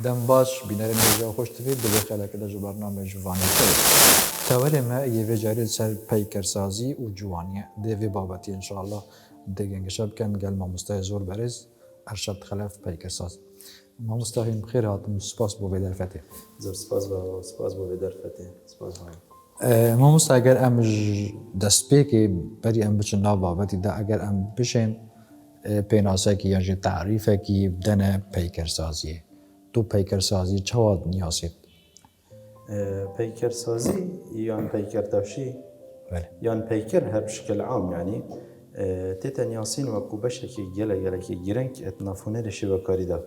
دم باش بینەرە نێژە خۆش تبێت دەبێ خەلەکە لە ژبارنامە جوانی تەوەرێ مە یێvê carê ser peykersazî û ciwaniye dê vê babetî inşallah dêgengişe bikin gel mamostaya zor berêz Erşad Xelef peykersaz. Mamostayên xêr hatin spas bo vê derfetê. Zor spas bo vê derfetê. Spas Mamosta eger em ji destpêkê berî em biçin nav babetî de eger em bişên pênasekî yan jî tarîfekî bidene peykersaziyê. Tu peykersazî çawa niyasêt? Peykersazî yan peykerdaşî yan peyker her bi şekil am yanî tête niyasîn wekû beşekî gelekî gireng et navxûnerê şêvekarî da.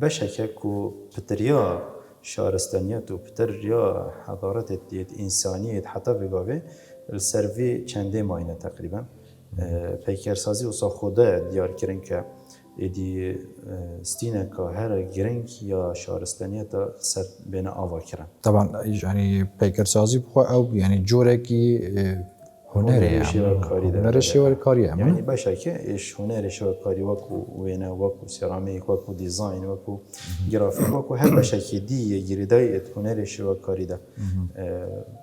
Beşeke ku pitiriya şaristaniyet û pitiriya hedaretê diyet însaniyet heta vêgavê li ser vê çendê mayne teqrîben. Peykersazî wisa xwe diyar kirin ke êdî stîneka her gireng ya şaristaniyeta ser bêne ava kirin. Taban yanî peykersazî bixwe ew yanî corekî hunerê ye. Hunerê şêwekarî ye. Yani beşeke êş hunerê şêwekarî wekû wêne wekû seramîk wekû dîzayn wekû grafîk wekû her beşekî dîye girêdayê et hunerê şêwekarî de.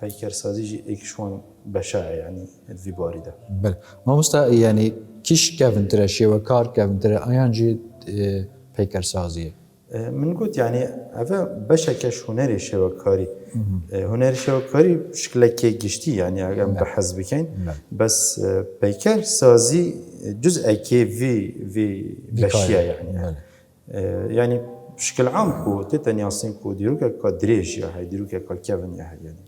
Peykersazî jî êk ji wan beşa ye yanî et vî barî de. Bele. Mamosta yanî kîş kevintire şêwekar kevintire ayan jî peykersazî ye. Min got yani ev beşeke ji hunerê şêwekarî. Hunerê şêwekarî şikilekê giştî yani em bi hez bikin. Bes peykersazî cuz'ekê vê beşiya yani. Yani şikil am ku tête niyasîn ku dîrokeka dirêj ya heye dîrokeka kevin ya heye yani.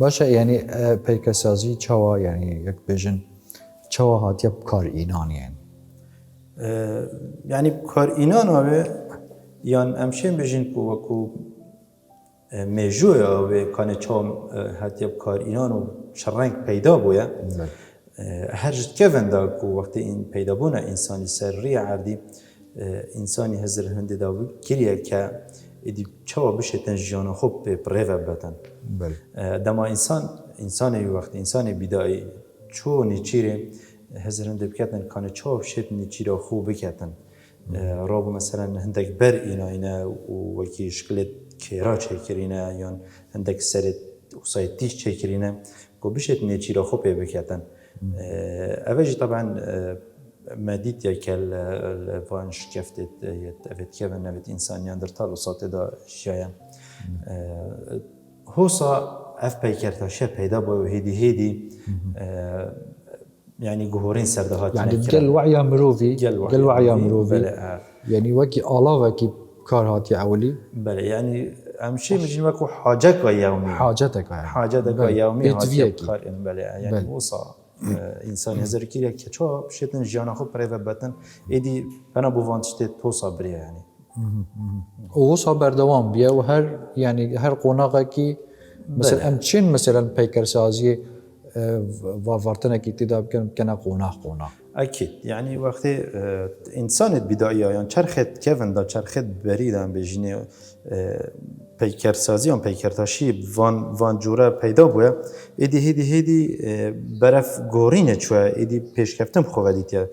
Baş e yanî peykersazî çawa yanî yek bêjin çawa hatiye kar înaniyên. Yani karînan ve yan em şên bêjin ku wekû mêjoya wê kanê çawa hatiye karînan û şerreng peyda bûye her ji kevin da ku wextê peydabûna însanî ser rêya erdî însanî hezir hindê da kiriye ke êdî çawa bişêtin jiyana xwe pê pirêve bitin. Dema însanê wî wextê însanê bîdayî çû nêçîrê hezir hindê biketin kanê çawa bişêt nêçîra xwe biketin. Rabû meselen hindek ber înayîne û wekî şikilê kêra çêkirîne yan hindek serê wesayê tîş çêkirîne ku bişêt nêçîra xwe pê biketin. Ev jî teban me dîtiyeke li van şikeftê ev dikevin ev însan Neandertal wisa tê da jiyaye. Hosa ev peykerdaşiya peyda bûye hêdî hêdî yani guhorên serdahatî Yani gel weya mirovî gel weya mirovî yanî wekî alavekî kar hatiye ewlî. Bele yani em şê bijîn wekû haceka yewmî. Haceteka yewmî hatiye karên bele yani wisa însanî hezir kiriye ke çawa bişêtin jiyana xwe pirêve bitin êdî bena bû van tiştê tosa biriye yani. O wisa berdewam biye û her yani her qonaqekî mesela em çên mesela peykersaziyê vavartinekî têda bikin bikene qonaq. Akîd yani wextê însanê bîdaiya yan çerxet kevin da çerxet berî de em bêjînê peykersazî yan peykerdaşî van cure peyda bûye êdî hêdî beref gorîne çûye êdî pêşkeftin xwe vedîtiye.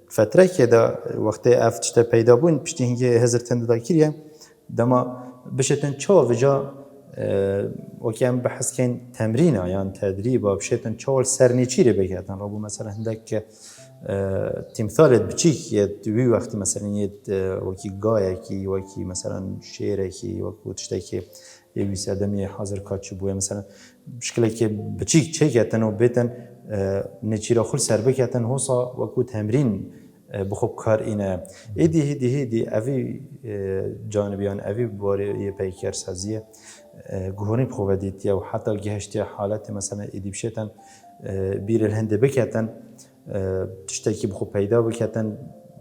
Fetrekê de wextê ev tişte peyda bûn piştî hingê hezir tende da kiriye dema bişêtin çawa vêca wekî em behezkên temrîna yan tedrîba bişêtin çawa ser nêçîrê biketin. Rabû mesela hindek tîmsalê biçîk yê wî wextî mesela yê wekî gayekî wekî mesela şêrekî wekû tiştekî yê wî serdemiyê hazir kaçî bûye mesela şikilekê biçîk çêketin û bêtin nêçîra xwe ser biketin hosa wekû temrîn bixwe karîne. Êdî evî canibiyan evî barê peykersaziyê guhorîn xwe vedîtiye û heta gihiştiye haletê mesela êdî bişêtin bîrê hindê biketin tiştekî bixwe peyda biketin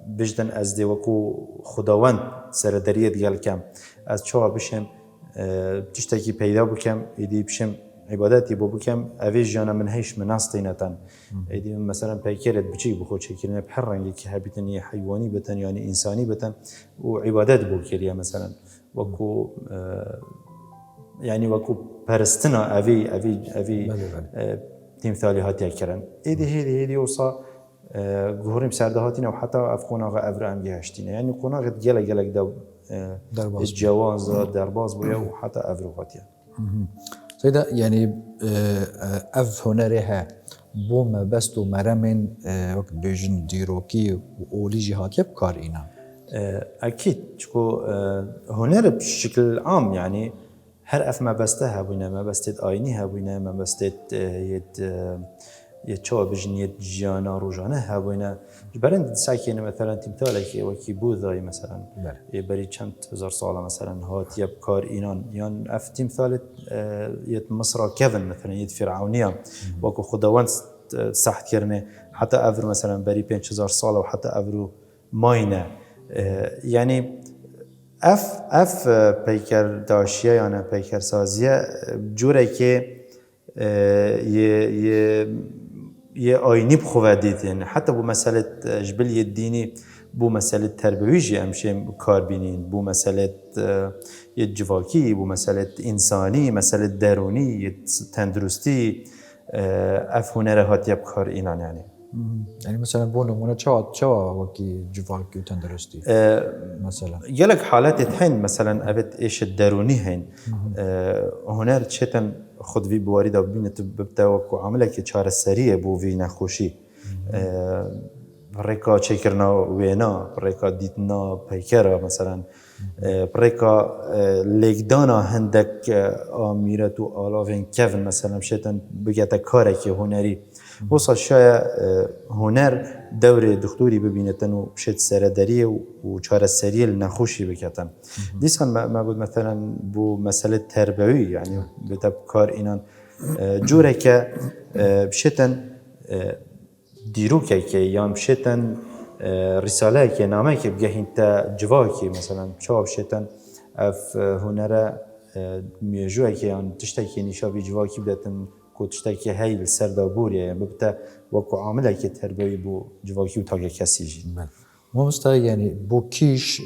bijtin ez dê wekû xwedawend serederiyê digelkem ez çawa bişim tiştekî peyda bikim êdî bişim عبادەتی بۆ بکەم ئەvê ژیانە من هەیش من ناستینەتەن ئەیدی مەسەرەن پەیکێرت بچیک بخۆ چێکردنە هەر ڕەنگێکی هەبیتن یە حیوانی بتن یانی ئینسانی بتن و عیبادەت بۆ کێریە مەسەرەن وەکو یعنی وەکو پەرستنە ئەvê تیمثالی هاتیە کردن ئیدی هێدی وسا گهوریم سردهاتین و حتی اف قناغ افرام گهشتینه یعنی قناغ گله دا جواز درباز بوده و حتی افروقاتیه. سيدا يعني اف هنرها بوم بست و مرمن وقت بيجن ديروكي واولي جهاتيه بكار اينا. اكيد شكو هنر بشكل عام يعني هر اف ما بستها بوينا ما بستت اينيها بوينا ما بستت يتشوا بجنية جيانا روجانا هابوينا جبرند ساكين مثلا تمثالك وكي بوذاي مثلا يبري كانت هزار صالة مثلا هات يبكار إينان يان أف تمثالت يت مصر كيفن مثلا يت فرعونية وكو خدوان صحت كرنه حتى أفر مثلا بري 5000 صالة وحتى أفرو ماينة يعني اف پیکر داشیه یا نه پیکر سازیه جوره که یه آینی بخواه دیدین حتی بو مسئله جبل دینی بو مسئله تربویجی همشه کار بینین بو مسئله یه جواکی بو مسئله انسانی مسئله درونی یه تندرستی اف هنره هاتی بکار اینان يعني مثلا بو نمونه چا وكي جواكي وتندرستي مثلا يلك حالات هين مثلا ابد ايش الدروني هين هنر تشتن خود في بوارد ببينت بتوقع عملك چار السريه بو في نخوشي بريكا چيكرنا وينا بريكا ديتنا بيكرا مثلا بريكا ليكدانا هندك اميرة آلافين كيفن مثلا شتن بگتا كارك هنري وصل شاید هنر دور دکتری ببینتن و بشد سردریه و چهار سریه نخوشی بکتن. دیسان ما بود مثلا بو مسئله تربوی یعنی بتب کار اینان جوره که بشتن دیروکه که یا بشتن رساله که نامه که بگهین تا جواکی مثلا چه بشتن اف هنره میجوه که یان تشتکی نشابی جواکی بدتن تشتكي هاي السردابوريا يعني ببتا وكو عامله كي تربوي بو جواكي وتاغا كاسيجي مو مستا يعني بو كيش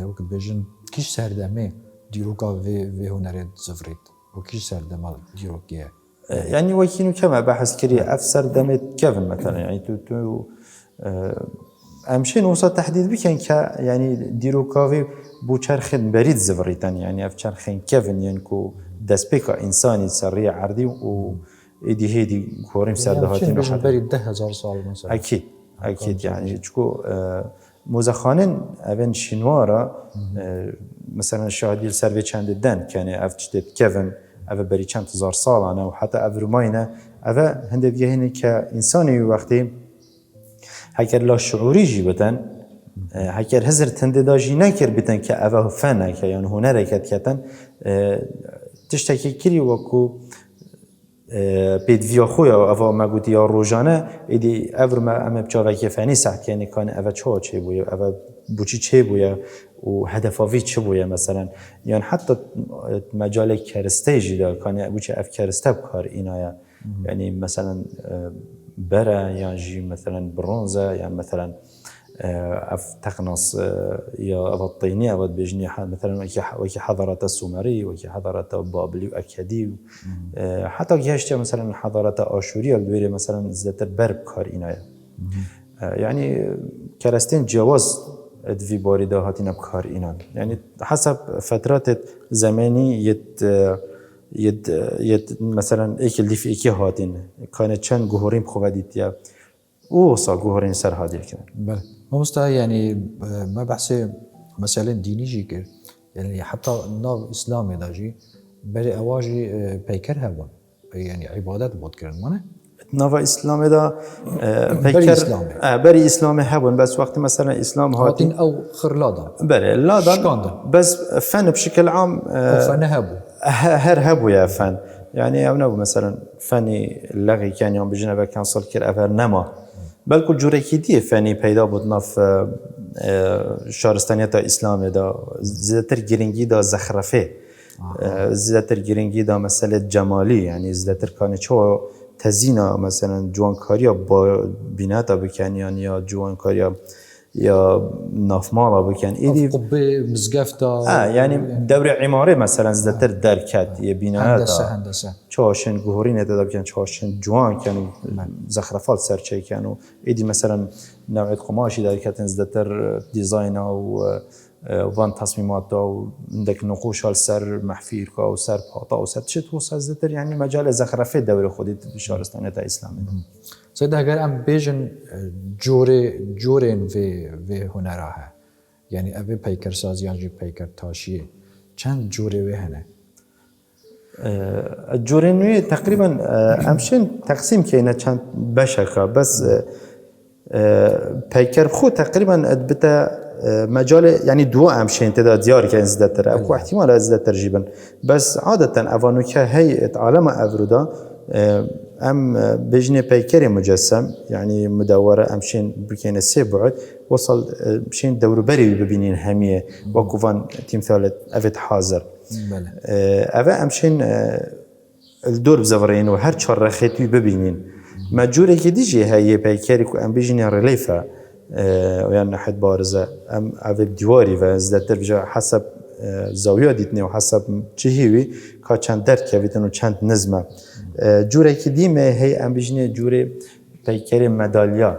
وقت بيجن كيش سردمه ديروكا في هنريت زفريت بو كيش سردمه ديروكيه يعني وكينو كما بحث كري اف سردمه كيفن مثلا يعني تو امشين وصل تحديد بكن ك يعني ديروكافي بو چرخن بريد زفريتن يعني اف چرخن كيفن ينكو دسبيكا انساني سريع عردي و ايدي هيدي كوريم سردهاتين بحث بريد 10,000 سال مثلا اكيد يعني تشكو موزخانن اون شينوارا مثلا شاهدي السربي چند دن كان اف تشتت كيفن اف بري چند هزار سال انا وحتى اف روماينا اف هندي هنا كانساني وقتي هكر لا شعوري جيبتن هكر هزر تندداجي نكر بتن كأفه فن ك يعني هنر كتن تشتكي كري وكو بيد فيا خويا أفا ما قلت يا روجانا إدي أفر ما أم بجاوك فني ساعت يعني كان أفا شو بويا أفا بوشي شيء بويا وهدفه شو بويا مثلا يعني حتى مجال كرستيجي ده كان بوشي أف كرسته بكار إنايا يعني مثلا برا يعني جي مثلا برونزة يعني مثلا اف تقنص يا الطينيه او بجني مثلا وكي حضاره السومري وكي حضاره بابلي واكادي حتى جهشت مثلا حضاره اشوريه الدويره مثلا زتر برب كار إنايا يعني كرستين جواز في بارده هاتين بكار إنان يعني حسب فترات زماني يد مثلا ايك اللي في ايكي هاتين كانت چند جوهرين بخواديتيا وصل جوهرين سر هادي كده بله مستا يعني ما بحثي مسألة ديني جيكر يعني حتى ناف إسلامي داجي بري أواجي بيكر هبون يعني عبادات بود كرن مانه ناف إسلامي دا بيكر بري إسلامي هبون بس وقت مثلا إسلام هاتين أو خرلادا بري لادا بس فن بشكل عام فن هبو هر هبو يا فن يعني أو نبو مثلا فني لغي كان يوم بجنبه كان صل كر أفر نما بل كل جورکی دیه فنی پیدا بود نف شهرستانیت اسلام دا زیادتر گرینگی دا زخرفه زیادتر گرینگی دا مسئله جمالی یعنی زیادتر کانی چه تزینا مثلا جوانکاریا با بیناتا بکنیان یا جوانکاریا یا نافمالا بکن ایدی قبه مزگفتا يعني دوري عماري مثلا زدتر دركات يا بناءات هندسه چاشن جوهرين تدا كان چاشن جوان كانوا زخرفات سرچي كانوا ايدي مثلا نوعيه قماشي دركات زدتر ديزاين او وان تصميمات او عندك نقوش على سر محفير او سر باطا او سر شت وسازدتر يعني مجال زخرفه دوري خودي بشارستان تا اسلامي سيدا اگر ام بيجن جورين في هنرها يعني ابي بيكر سازيان جي بيكر تاشيه چند جوره و هنه الجورينوي تقريبا امشن تقسيم كاينه چند بشكه بس بيكر خو تقريبا ادبتا مجال يعني دو امشين تدا ديار كان زدتر اكو احتمال زدتر جيبن بس عاده افانوكا هي عالم افرودا ام بجني بيكر مجسم يعني مدوره امشين بكين سي بعد وصل مشين دور بري ببينين هميه وكوفان تمثال افت حاضر بله افا امشين الدور بزفرين وهر چهار رخيتي ببينين مجوري كي ديجي هي بيكر كو ام بجني ريليفا ويعني حد بارزه ام افت ديواري وزدتر بجا حسب زاویه دیدنی و حسب چهیوی که چند درک کردن و چند نظمه جوره که دیمه هی ام بجنه جوره پیکر مدالیا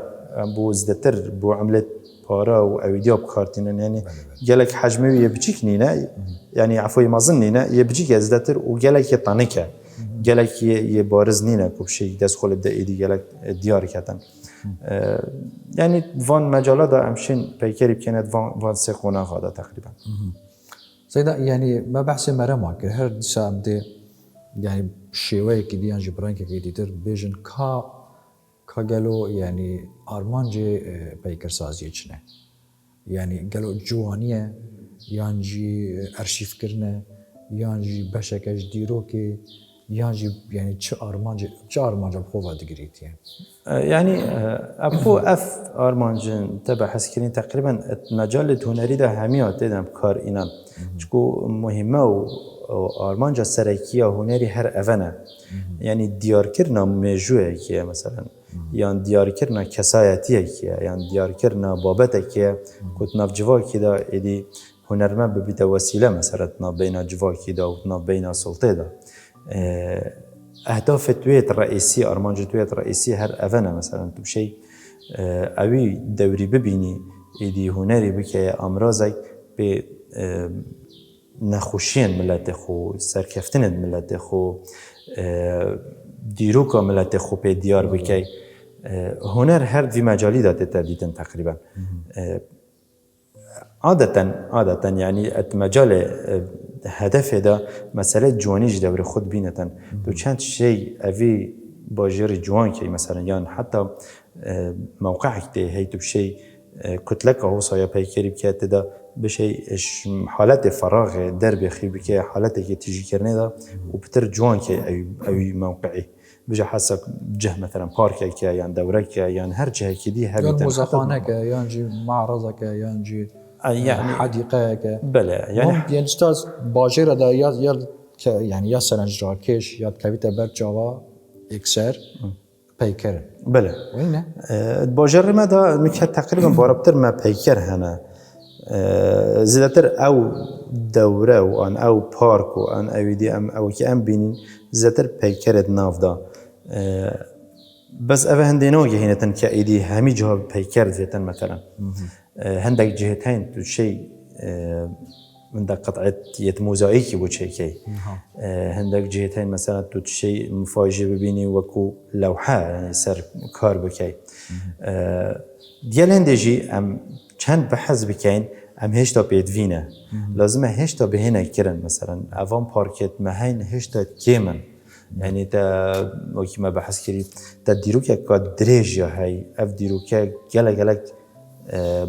بو زدتر بو عملت پارا و اویدیا بکارتینن یعنی گلک حجمه یه بچیک نینه یعنی عفوی مازن نینه یه بچیک زدتر و گلک یه تانکه گلک یه بارز نینه کبشی دست خول بده ایدی گلک دیار کردن يعني فان مجالات امشين بيكري كانت فان سيقونا هذا تقريبا سيدا يعني ما بحث مرة معك هر ديسا امدي يعني شيوه كديان جبران كديتر بيجن كا قالوا يعني ارمانجي بيكر سازي چنه يعني قالوا جوانيه يانجي ارشيف كرنه يانجي بشكش ديروكي يانجي يعني چه ارمانج بخوفا دقريت يعني ابو اف ارمانجن تبع حسكرين تقريبا مجال هنري ده هميات دم كار اینان چكو مهمه و ارمانجا سرکیه هنری هر اونا يعني دیار کرنا مجوه که مثلا یان دیار کرنا کسایتیه که یان دیار کرنا بابته که کت ناف جوا که دا ایدی هنرمند ببیت وسیله مثلا نا بین جوا که دا و نا بین سلطه دا اهداف تويت الرئيسي ارمانج تويت الرئيسي هر اونا مثلا تو شيء اوي دوري ببيني ايدي هنري بكي امراضي ب نخوشين ملت خو سرکفتن ملت خو دیروکا ملت خو به دیار بکی هنر هر دی مجالی داده تبدیدن تقریبا عادة يعني المجال هدف ده مسألة جوانيج دور خود بينتن دو چند شيء أفي باجر جوان كي مثلا يعني حتى موقعك ده هي بشيء كتلك هو صايا بيكري بكات ده بشيء حالات فراغ درب خي بكي حالات كي تيجي كرني ده وبتر جوان كي أي موقعي بجا حسب جه مثلا بارك كي يعني دورك يعني هر جهة كدي هبي يعني مزخانك يعني معرضك يعني حديقه بله يعني استاذ باجر ده يعني يا سرنجراكش يا كويتا برجاوا اكسر بيكر بله وينه باجر ما ده مكه تقريبا باربتر ما بيكر هنا زيادتر او دوره وان او بارك وان اويدي ام او كي ام بين زيادتر بيكر ناف ده بس أفا هندينو جهينة كأيدي همي جهة بيكر زيتن مثلا هندك جهتين تو شيء عندك قطعة موزايكي وشيء كي هندك جهتين مثلا تو شيء مفاجئ ببيني وكو لوحة يعني سر كار بكي ديال هندجي ام چند بحث بكين ام هشتا بيدفينه لازم هشتا بهنا كرن مثلا افان باركت مهين هشتا كيمن يعني تا وكي ما بحث كري تا ديروكا كاد دريجيا هاي اف ديروكا جلك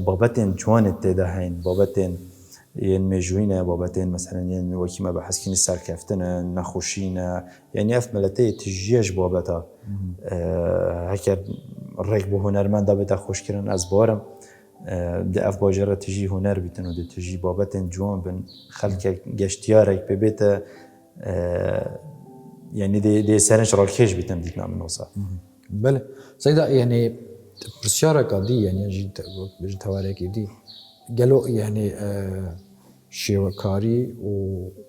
بابتين جوانت تدا هين بابتين ين مجوينه بابتين مثلا ين وكي ما بحث كني سركفتنا نخوشينا يعني اف ملتي تجيج بابتا هكا الركب هنرمند بتا خوش كرن از بارم ده اف باجره تجي هنر بيتن ود تجي بابتين جوان بن خلق گشتيارك ببيت يعني دي سرنج راكيش بيتم ديتنا من وصف بله سيدا يعني پرسیارە کادی یعنی جی توارێکی دی گەلۆ یعنی شێوەکاری و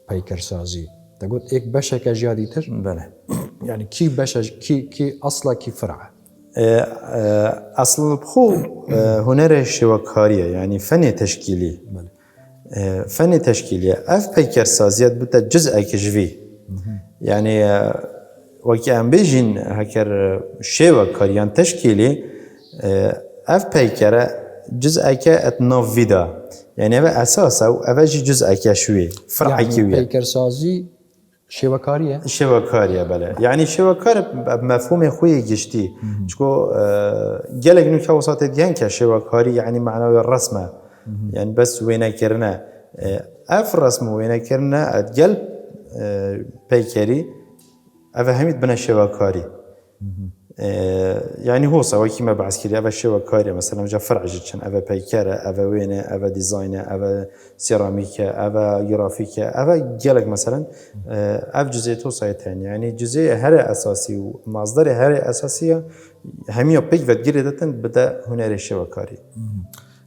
پەیکەرسازی دەگوت ئێک بەشێکە ژیادی تر بله یعنی کی بەشە کی ئەسڵە کی فرعە اصل بخو هنر شوکاریه یعنی فن تشکیلی فن تشکیلی اف پیکر سازیت بوده جزء کجوی یعنی وقتی ام بیجین هکر شوکاریان تشکیلی اف پیکره جزء که اتناف ویدا یعنی اف اساس او اوجی جزء که شوی فرعی کیویه پەیکەرسازی شێوەکاریە شوکاریه بله یعنی شوکار مفهوم خوی گشتی چکو گلگ نوکه وسط دیگه که شوکاری یعنی معنای رسمه یعنی بس وینه کرنه اف رسم وینه کرنه ادگل پیکری اوه همید بنا شوکاری يعني هو سواء كيما بعسكري أبا شوكاري مثلا جا فرع جتشن أبا بيكارة أبا وينة أبا ديزاينة أبا سيراميكا أبا جرافيكا أبا جالك مثلا أب جزء توصيتين يعني جزء هري أساسي ومصدر هري أساسية همية بيك فتجري دتن بدأ هنر الشوكاري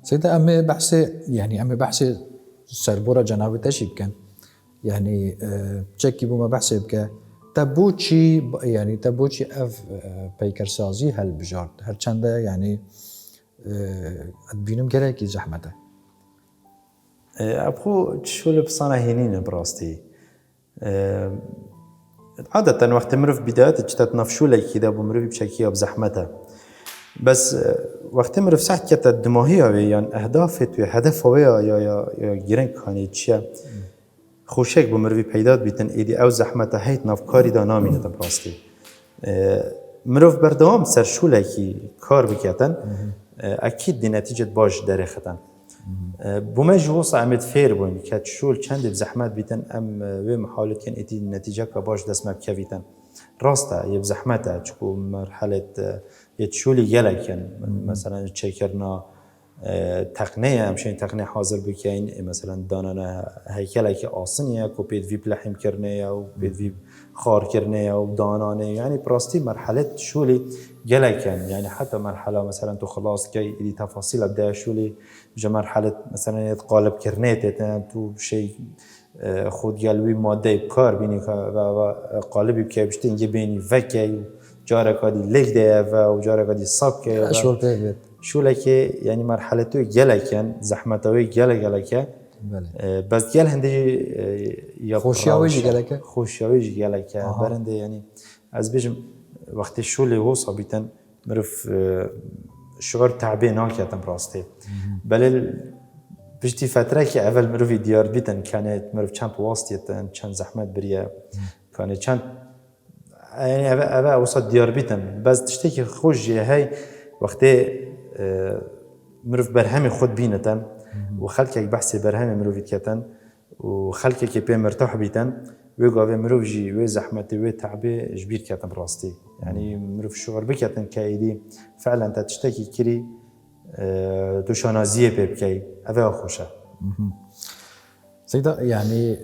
سيدا أمي بحثي يعني أمي بحثي سربورة جنابي تشيب كان يعني تشكي بوما بحثي بكا تبوچی یعنی تبوچی اف پیکرسازی هل بجارد هر چنده یعنی بینم گره کی زحمته ابخو شغل بصنع هنين براستي عادة وقت مروف بدايات جتت نفشولة كده بمروف بشكيه بزحمته بس وقت مروف ساعت كتا دماغية يعني أهدافت وهدف هوية یا گیرن کانی چیه خوشک بمروی پیدات بیتن ایدی او زحمت هیت نافکاری دا نامینه تا براستی مروف بردوام سر شوله کی کار بکتن اکید دی نتیجه باش داره ختن بومه جوص عمد فیر بوین که شول چند بزحمت بیتن ام و محاولت کن ایدی نتیجه که باش دست مبکویتن راسته یه بزحمته چکو مرحله یه شولی گله کن مثلا چکرنا تقنیه همچنین تقنیه حاضر بکین مثلا دانانه هیکله که آسانیه که پید وی پلحیم کرنه و پید وی خار کرنه و دانانه یعنی براستی مرحله شولی گله کن یعنی حتی مرحله مثلا تو خلاص که ایدی تفاصیل ابدا شولی جا مرحله مثلا قالب کرنه تیتن تو شی خودگلوی ماده کار بینی و قالبی که بشتی اینگه بینی وکی جاره کادی لگ ده و جاره کادی ساب که اشول پیگید شو که یعنی مرحله تو گلکن زحمتوی گلکه بس گل هندی یا خوشیاوی گلکه برنده یعنی از بیشم وقتی شولی هو صابیتن مرف شعور تعبیه ناکیتن براسته بله بشتی فتره که اول مروی دیار بیتن کنه مرف چند واسطیتن چند زحمت بریه کنه چند یعنی اول وسط دیار بیتن بس تشتی که خوشیه های وقتی مروف برهمی خود بینتن و خلقی بحثی برهمی مروفیت کتن و خلقی که پی مرتاح بیتن و گاوی مروف جی و زحمتی و تعبی جبیر کتن براستی یعنی مروف شعور بکتن که ایدی فعلا تا تشتکی کری دوشانازیه پی بکی اوه خوشه سیدا یعنی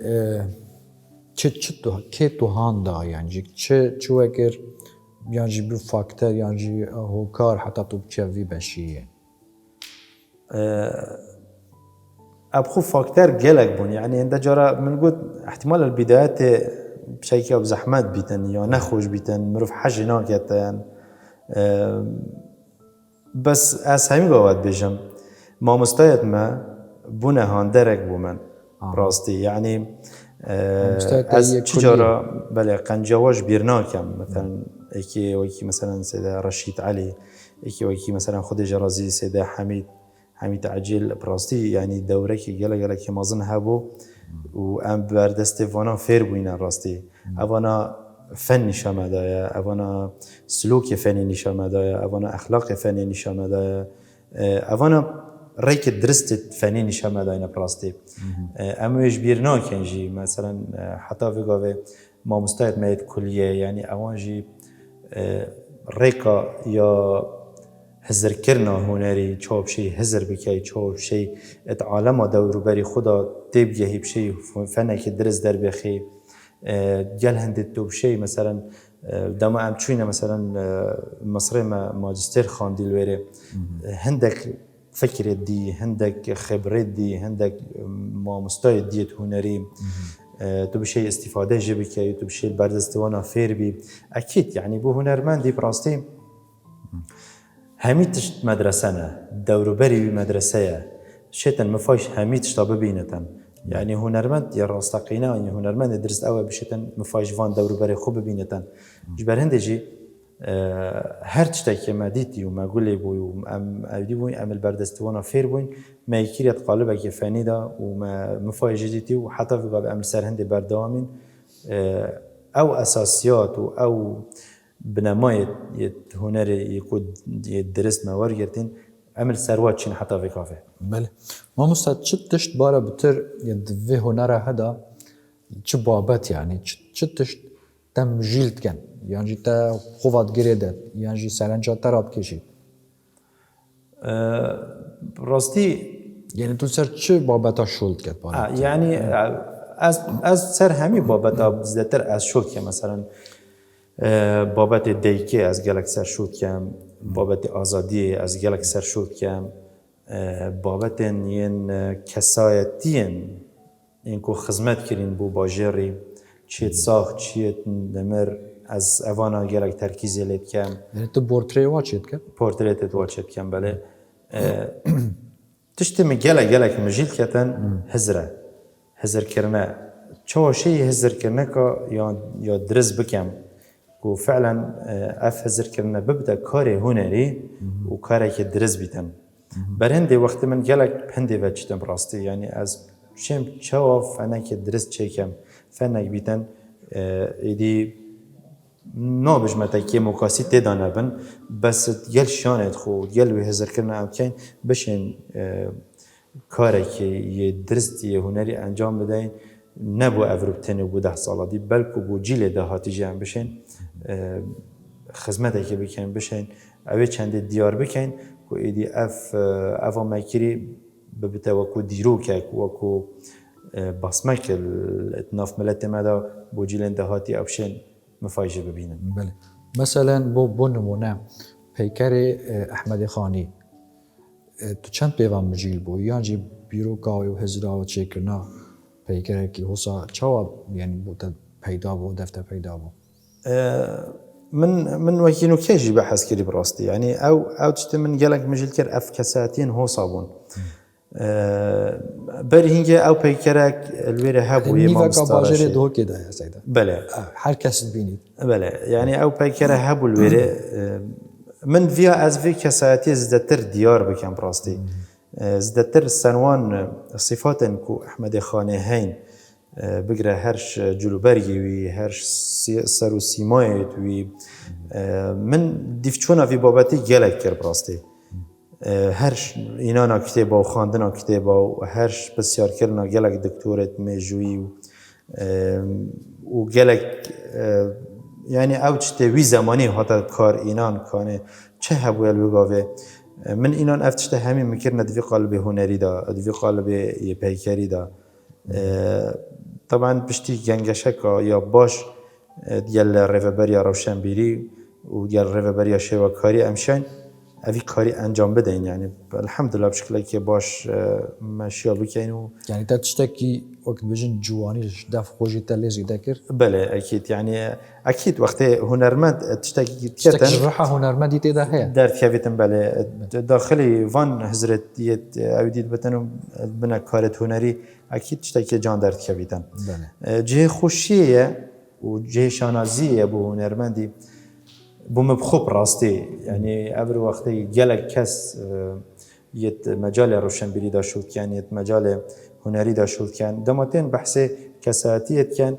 چه تو هاندا یعنی چه وگر یعنی بر فاکتور یعنی هوکار حتی تو بچه‌وی بشیه ابخو فاکتور گلک بون یعنی انده جارا من گفت احتمال البدايات بشيء بزحمات بیتن یا نخوش بیتن مروف حاجه ناکتن بس از همین قوت بیشم ما مستعد ما بونه هاندرک بومن راستی یعنی از چجارا بله قنجواش بیرناکم مثلا یکی مثلا سیده رشید علی یکی مثلا خود جرازی سیده حمید عجیل براستی یعنی دوره که گله که مازن هبو و ام بردست وانا فیر بوینه راستی اوانا فن نشان دایا اوانا سلوک فنی نشان دایا اوانا اخلاق فنی نشان دایا اوانا رایک درست فنی نشان دایا براستی امویش بیرنا کنجی مثلا حتی وگاوه ما مستعد میت کلیه یعنی اوانجی ریکا یا هزر کرنا هنری چوب شی هزر بکی چوب شی ات عالم دور بری خدا تیب جهیب شی فنه که درست در بخی جل هندت تو شی مثلا دما ام چوینه مثلا مصر ماجستير خواندی لویره هندک فکر دی هندک خبره دی هندک مامستای دیت هنری تو بشي استفاده جبي كي تو بشي البردستوانا فير بي اكيد يعني بو هنرمندي براستي هميتش مدرسنا دوروبري بمدرسه شتن مفاش هميتش طب بينتن يعني هنرمند يا راستقينا يعني هنرمند درست اول بشتن مفاش فان دوروبري خوب بينتن جبر هندجي هر تشتكي ما ديتي وما قولي بوي وام ادي بوي ام البردستوانا فير بوي ما يكيرت قالبك فني دا وما مفاج جديتي وحتى في باب ام سر هندي بردامين او اساسيات او بنماية هنر يكون يدرس ما ورقتين عمل سروات شين حتى في كافيه. بله. ما مستعد شتشت بارا بتر يدفي هنر هذا شبابات يعني شتشت تم جيلت كان يعني تا خوفات جريدات يعني سالنجا تراب كشي. راستي يعني تو سر چه بابتا شولت كت بارا؟ يعني از سر همي بابتا زدتر از شولت كم مثلا بابت دیکی از گلک سر شد کم بابت آزادی از گلک سر شد کم بابت این کسایتین این کو خدمت کردن بو باجری چیت ساخت چیت نمر از اوانا گلک ترکیزی لید کم یعنی تو پورتری واچید که؟ پورتریت واچید کم بله تشتم گلک مجیل کتن هزر کرنه چه شی هزر کرنه که یا درس بکم وفعلا افهزر كرنا ببدا كاري هنري وكاري كدرس بيتن برهندي وقت من جالك هندي وجدم براستي يعني از شم شواف انا كدرس شيكم فنك بيتن ايدي نابج متى كي مقاسي تدانا بن بس جل شانت خو جل وهزر كرنا او كاين بشن كاري كي يدرستي هنري انجام بدين نبو افروبتني بو 10 سال دي بلكو بو جيل دهاتي جام بشن خدمتی که بکن بشین اوی چند دیار بکن که ایدی اف ماکری ببته وکو دیرو که وکو باسمک الاتناف ملت مادا بوجیلن دهاتی ابشین مفایجه ببینن. بله. مثلا بو نمونه پیکر احمد خانی تو چند پیوان مجیل بو یعنی بیرو کاوی و هزرا و چیکرنا پیکر کی حسا چواب یعنی بو پیدا بو دفتر پیدا بو. من وكينو كيجي بحث كري براستي يعني او تشت من قالك مجل كر اف كساتين هو صابون بري هنجي او بيكرك الويره هابو يما مسترشي دو كده يا سيدة بلا هر كس بيني بلا يعني او بيكره هابو الويره من فيها از في كساتي زدتر ديار بكم براستي زدتر السنوان صفات كو احمد خانه هين بقرا هرش جلوبرگی وی هرش سر و سیمایت وی من دیفچونا في بابتی گلک کر براستی هرش اینانا کتابا و خواندنا کتابا و هرش بسیار کرنا گلک دکتورت میجوی و گلک يعني اوجت وی زمانی هاتا کار اینان کانه چه هبوی الوگاوه من اینان افتشت همین مکرنا دوی قالب هنری دا دوی قالب پیکری دا طبعا بشتي جنگشكا يا باش ديال ريفبريا روشنبيري وديال ريفبريا شواكاري امشان افي كاري انجام بدين يعني الحمد لله بشكل كي باش ماشي بكينو يعني تشتكي وقت بجن جواني داف خوجي تلزي ذاكر بله اكيد يعني اكيد وقت هنرمند تشتكي جراحه هنرمند تي ده هي دار كيفيتن بله داخلي فان هزرت يت اوديت بتنو بنا كارت هنري اكيد تشتكي جان دار كيفيتن جه خوشيه وجه شانازيه بو هنرمندي بو مبخوب راستي يعني ابر وقت جلك كس يت مجال روشنبيري دا شد كان يت مجال هنري دا شد كان دمتين بحث كساتيت كان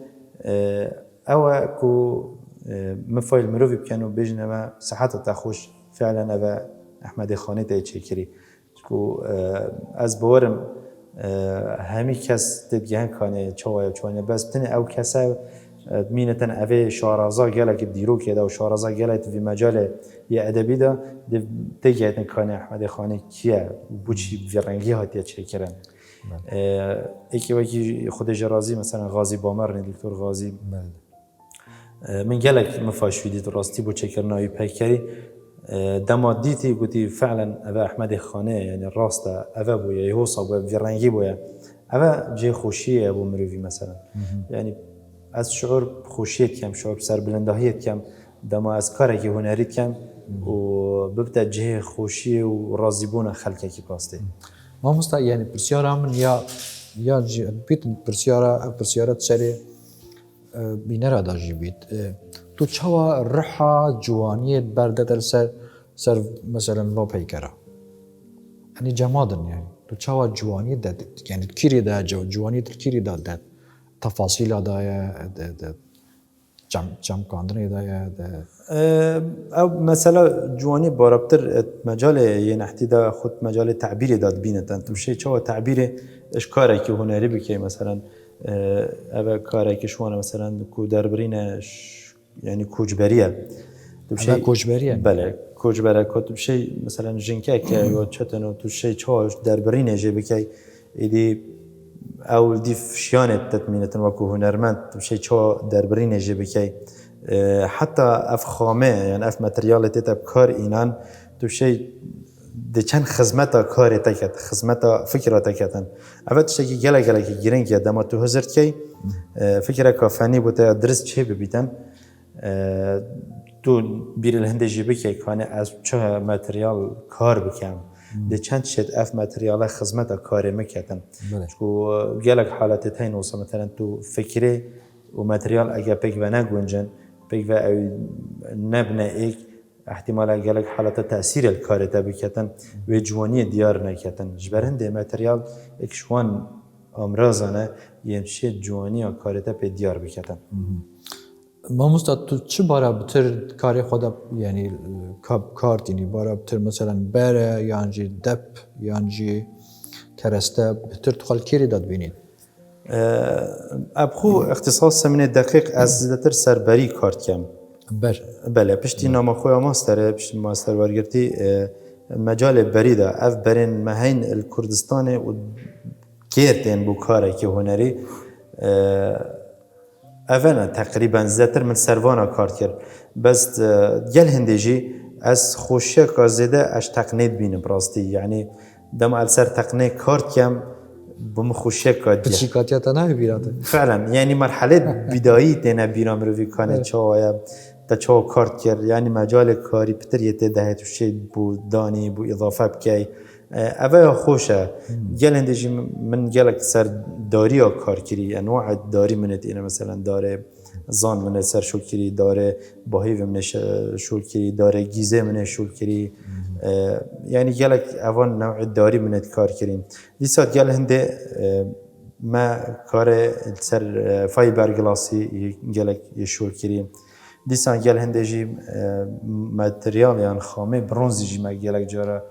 او كو مفايل مروفي كانوا بيجنما صحات تخوش فعلا ابا احمد خاني تيچكري كو از بورم همي كس تدگهن كانه چوای چوانه بس تن او كسا مينتن اوه شارازا گلک دیرو که دا و شارازا گلک في مجال یه ادبی دا تگهتن کانه احمد خانه کیه بوچی في رنگی هاتیه چه کرن ایکی وکی خود جرازی مثلا غازی بامر دکتر غازی من قالك مفاش فيديت راستي بو تشكرنا يبايكري دما ديتي قلتي فعلا أبا أحمد خانه يعني الراسته أبا بويا يهوصا بويا في رنجي بويا أبا جي خوشية أبو مروفي مثلا يعني از شعور خوشيت كم شعور سر بلندهيت كم دما از كارك هنريت كم وببدأ جه خوشي وراضيبون خلقك كي باستي ما مستا يعني برسيارة من يا بيت برسيارة تسري بينرا داجي بيت تو تشوا رحا جوانية بردة سر مثلا لو بيكرا يعني جمادن يعني تو تشوا جوانية داد يعني كيري دا جوانية كيري دا تفاصيل دايا جم كاندري دايا او مثلا جواني باربتر مجال يعني احتدا خود مجال تعبير داد بينت انت شيء شو تعبير ايش كارك هنري بكي مثلا ابا كارك شوانا مثلا كو دربرين يعني كوجبريه شيء كوجبريه بله كوجبره كتب شيء مثلا جنكك يا تشتنو تو شيء شو دربرين جي بكي ايدي او دي فشيانه تتمينه وكو هنرمند شيء شو دربرين جي بكي حتى اف خامه يعني اف ماتريال تيتا بكار اينان تو شيء دي كان خدمتا كار تكت خدمتا فكره تكتن اول شيء جلا كي جيرين كي دما تو هزرت كي فكره كافاني بوتا درس شيء ببيتن تو بير الهند جيبك كان از چه ماتريال كار بكم دي چند شت اف ماتريال خدمتا كار مكتن شو جالك حالتين وصل مثلا تو فكره وماتريال اجا بيك بنا جونجن بيك نبنى ايك احتمال جالك حالة تأثير الكار تبكتن وجوانية ديار نكتن جبرن ده ماتريال اكشوان امراضنا يمشي جوانية كار تب ديار بكتن ما مستعد تو چه بارا بتر کاری خدا یعنی کارت یعنی بارا بتر مثلا بره یعنی دب یعنی کرسته بتر تخال کیری داد بینید ابخو اختصاص من دقیق از زیادتر سربری کارت کم بله پشتی نام خوی ماستره پشتی ماستر ورگرتی مجال بریده اف برین مهین الکردستان و کیرتین بو کاری که هنری اولا تقریبا زیادتر من سروانا کارت کرد بس گل هندیجی از خوشی کازده اش تقنید بینم راستی یعنی دم السر تقنید کارت کم بمخوشی کادیه. تشکیاتیات نه بیراته. فعلا یعنی مرحله بدایی تنه بیرام روی کانه چاویا تا چاو کارت کرد یعنی مجال کاری پتریت دهت وشی بود دانی بود اضافه بکی. اوه خوشه. گلندیجی من گلک سر داری ها کار کری انواع داری منت اینه مثلا داره زان منت سر شول کری داره باهی و منت شول کری داره گیزه منت شول کری. يعني جالك أفون نوع الداري من الكار كريم لسات جال هنده ما كار سر فايبر جلاسي جالك يشول كريم لسان جال هنده جي ماتريال يعني خامة برونزي جي ما جالك جرا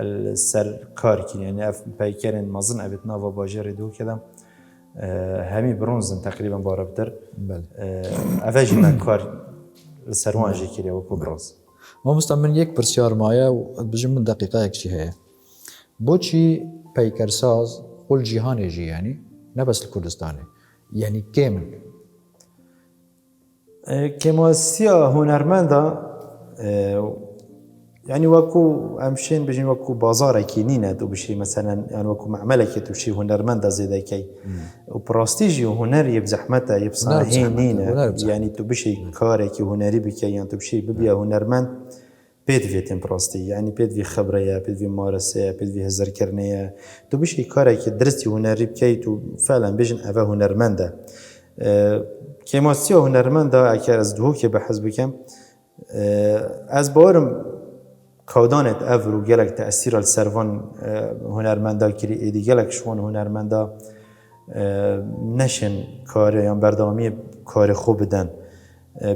السر كار كريم يعني أف بايكرين مازن أبتنا وباجر دو كده همي برونزن تقريبا باربتر أفاجي ما كار السروان جي كريم وكو برونز ما مستعمل یک پرسیار مایه و بجم من دقیقه یک چی هست. بوچی پیکرساز کل جهانی جی یعنی نه بس الکردستانی یعنی کامل. کماسیا هنرمندا يعني وكو أمشين بجين وكو بازار كينينة دو بشي مثلا يعني وكو معملة كتو بشي هنرمندا زي كي وبراستيجي وهنر يبزحمتها يبصنعينينة يعني تو بشي كاركي هنري بكي يعني تو بشي ببيا هنرمند بيد في تمبراستي يعني بيد في خبرية بيد في مارسة بيد في هزر كرنية تو بشي كاركي درستي هنري بكي تو فعلا بجن أفا هنرمندا كيماسيا هنرمندا أكار از دوه كي بحث بكم از بارم کودانت افرو گلک تأثیر السروان هنرمندا کری ایدی گلک شوان هنرمندا نشن کار یا بردامی کار خوب بدن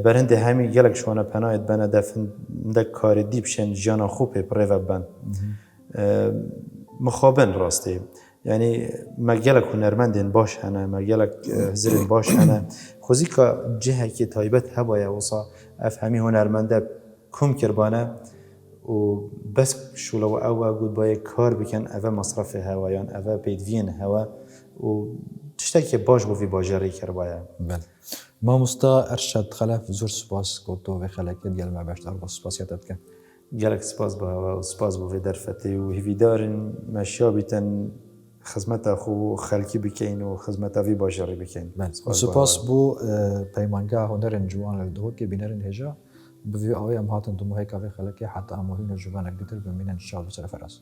برنده همین گلک شوان پناهت بنا دفن دک کار دیبشن جانا خوبه پریو بند مخابن راسته یعنی ما گلک هنرمندین باش هنه ما گلک زرین باش هنه خوزی که جهه که تایبت هبایا وصا افهمی هنرمنده کم کربانه و بس شلو أو جود باي كار بكن أفا مصرف هوا يعني أفا بيدفين هوا و تشتێکی باش بۆ وی باژێڕی کردبایە. بله مامۆستا ئەرشاد خەلەف زۆر سوپاس گوتۆ وێ خەلەکێت گەلمە باشتر بۆ سوپاسیەتە بکەن. gelek spas bava û spas bû vê derfetê û hêvîdarin meşya bîtin xizmeta xwe xelkî bikein û xizmeta vî bajarî bikein. سوپاس بۆ پەیمانگا هۆنەرن جوان لە دۆکێ بینەرن هێژا بڤێ ئەوەی ئەم هاتن دومهەیە کاوێ خەلەکێ حتا ئەمۆهینە جوانە گتر بمینەن شاڵ سەر فەرەس.